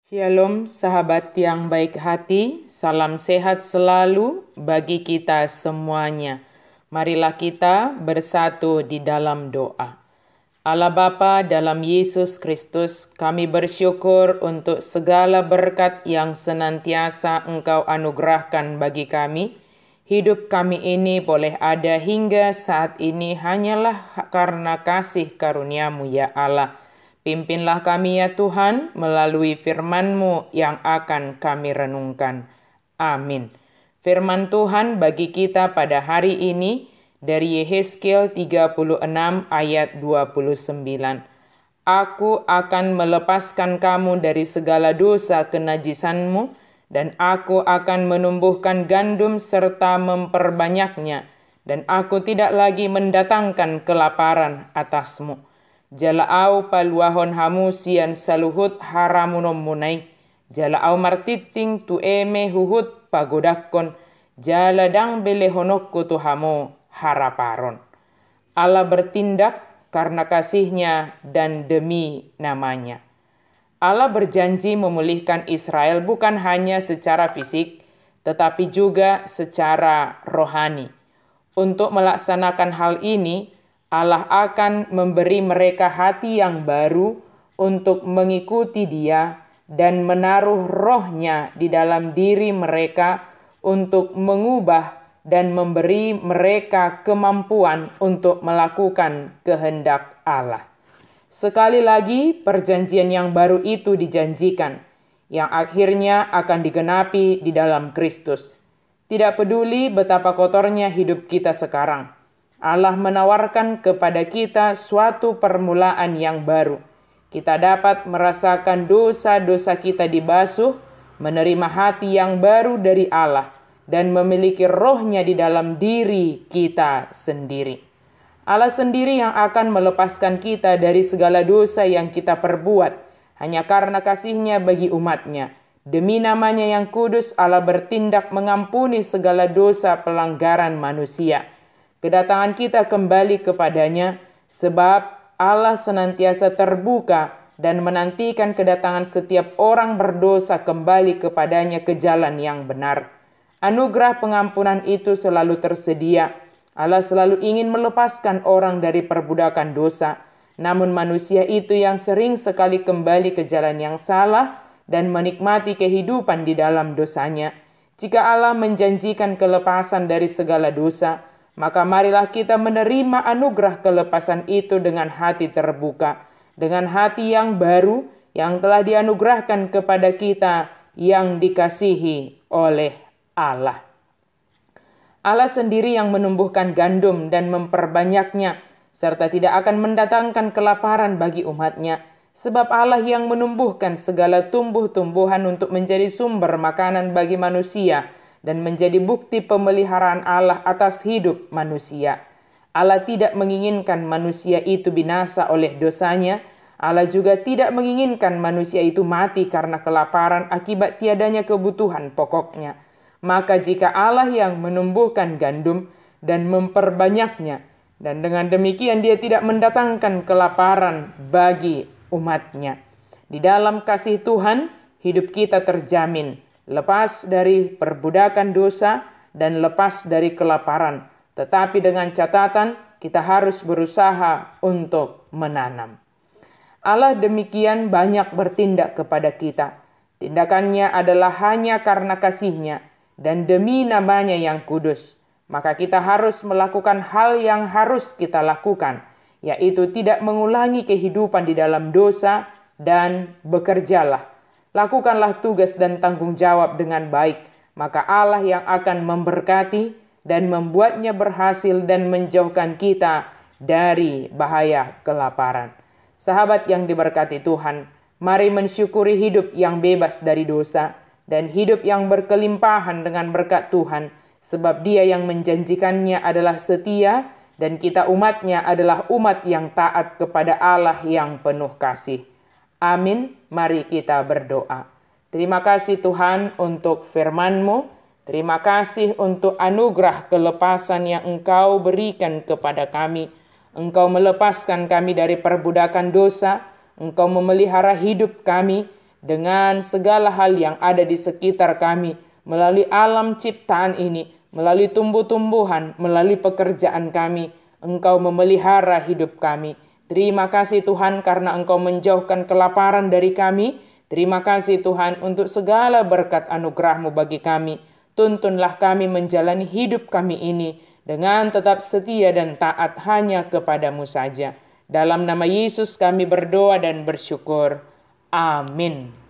Shalom sahabat yang baik hati, salam sehat selalu bagi kita semuanya. Marilah kita bersatu di dalam doa. Allah Bapa dalam Yesus Kristus, kami bersyukur untuk segala berkat yang senantiasa Engkau anugerahkan bagi kami. Hidup kami ini boleh ada hingga saat ini hanyalah karena kasih karunia-Mu ya Allah. Pimpinlah kami ya Tuhan melalui firman-Mu yang akan kami renungkan. Amin. Firman Tuhan bagi kita pada hari ini dari Yehezkiel 36 ayat 29. Aku akan melepaskan kamu dari segala dosa kenajisanmu, dan aku akan menumbuhkan gandum serta memperbanyaknya, dan aku tidak lagi mendatangkan kelaparan atasmu. Jala'au paluahon hamu sian saluhut haramunom munai. Jala'au martiting tu eme huhut pagodakon. Jaladang belehonokku tu hamu haraparon. Allah bertindak karena kasihnya dan demi namanya. Allah berjanji memulihkan Israel bukan hanya secara fisik, tetapi juga secara rohani. Untuk melaksanakan hal ini, Allah akan memberi mereka hati yang baru untuk mengikuti Dia dan menaruh rohnya di dalam diri mereka untuk mengubah dan memberi mereka kemampuan untuk melakukan kehendak Allah. Sekali lagi, perjanjian yang baru itu dijanjikan, yang akhirnya akan digenapi di dalam Kristus. Tidak peduli betapa kotornya hidup kita sekarang, Allah menawarkan kepada kita suatu permulaan yang baru. Kita dapat merasakan dosa-dosa kita dibasuh, menerima hati yang baru dari Allah, dan memiliki rohnya di dalam diri kita sendiri. Allah sendiri yang akan melepaskan kita dari segala dosa yang kita perbuat, hanya karena kasih-Nya bagi umat-Nya. Demi namanya yang kudus, Allah bertindak mengampuni segala dosa pelanggaran manusia. Kedatangan kita kembali kepadanya sebab Allah senantiasa terbuka dan menantikan kedatangan setiap orang berdosa kembali kepadanya ke jalan yang benar. Anugerah pengampunan itu selalu tersedia. Allah selalu ingin melepaskan orang dari perbudakan dosa. Namun manusia itu yang sering sekali kembali ke jalan yang salah dan menikmati kehidupan di dalam dosanya. Jika Allah menjanjikan kelepasan dari segala dosa, maka marilah kita menerima anugerah kelepasan itu dengan hati terbuka, dengan hati yang baru yang telah dianugerahkan kepada kita yang dikasihi oleh Allah. Allah sendiri yang menumbuhkan gandum dan memperbanyaknya, serta tidak akan mendatangkan kelaparan bagi umat-Nya, sebab Allah yang menumbuhkan segala tumbuh-tumbuhan untuk menjadi sumber makanan bagi manusia, dan menjadi bukti pemeliharaan Allah atas hidup manusia. Allah tidak menginginkan manusia itu binasa oleh dosanya. Allah juga tidak menginginkan manusia itu mati karena kelaparan akibat tiadanya kebutuhan pokoknya. Maka jika Allah yang menumbuhkan gandum dan memperbanyaknya, dan dengan demikian Dia tidak mendatangkan kelaparan bagi umat-Nya. Di dalam kasih Tuhan, hidup kita terjamin, lepas dari perbudakan dosa dan lepas dari kelaparan. Tetapi dengan catatan kita harus berusaha untuk menanam. Allah demikian banyak bertindak kepada kita. Tindakannya adalah hanya karena kasih-Nya dan demi namanya yang kudus. Maka kita harus melakukan hal yang harus kita lakukan, yaitu tidak mengulangi kehidupan di dalam dosa dan bekerjalah. Lakukanlah tugas dan tanggung jawab dengan baik, maka Allah yang akan memberkati dan membuatnya berhasil dan menjauhkan kita dari bahaya kelaparan. Sahabat yang diberkati Tuhan, mari mensyukuri hidup yang bebas dari dosa dan hidup yang berkelimpahan dengan berkat Tuhan, sebab Dia yang menjanjikannya adalah setia dan kita umat-Nya adalah umat yang taat kepada Allah yang penuh kasih. Amin. Mari kita berdoa. Terima kasih Tuhan untuk firman-Mu. Terima kasih untuk anugerah kelepasan yang Engkau berikan kepada kami. Engkau melepaskan kami dari perbudakan dosa. Engkau memelihara hidup kami dengan segala hal yang ada di sekitar kami, melalui alam ciptaan ini, melalui tumbuh-tumbuhan, melalui pekerjaan kami. Engkau memelihara hidup kami. Terima kasih Tuhan karena Engkau menjauhkan kelaparan dari kami. Terima kasih Tuhan untuk segala berkat anugerah-Mu bagi kami. Tuntunlah kami menjalani hidup kami ini dengan tetap setia dan taat hanya kepadamu saja. Dalam nama Yesus kami berdoa dan bersyukur. Amin.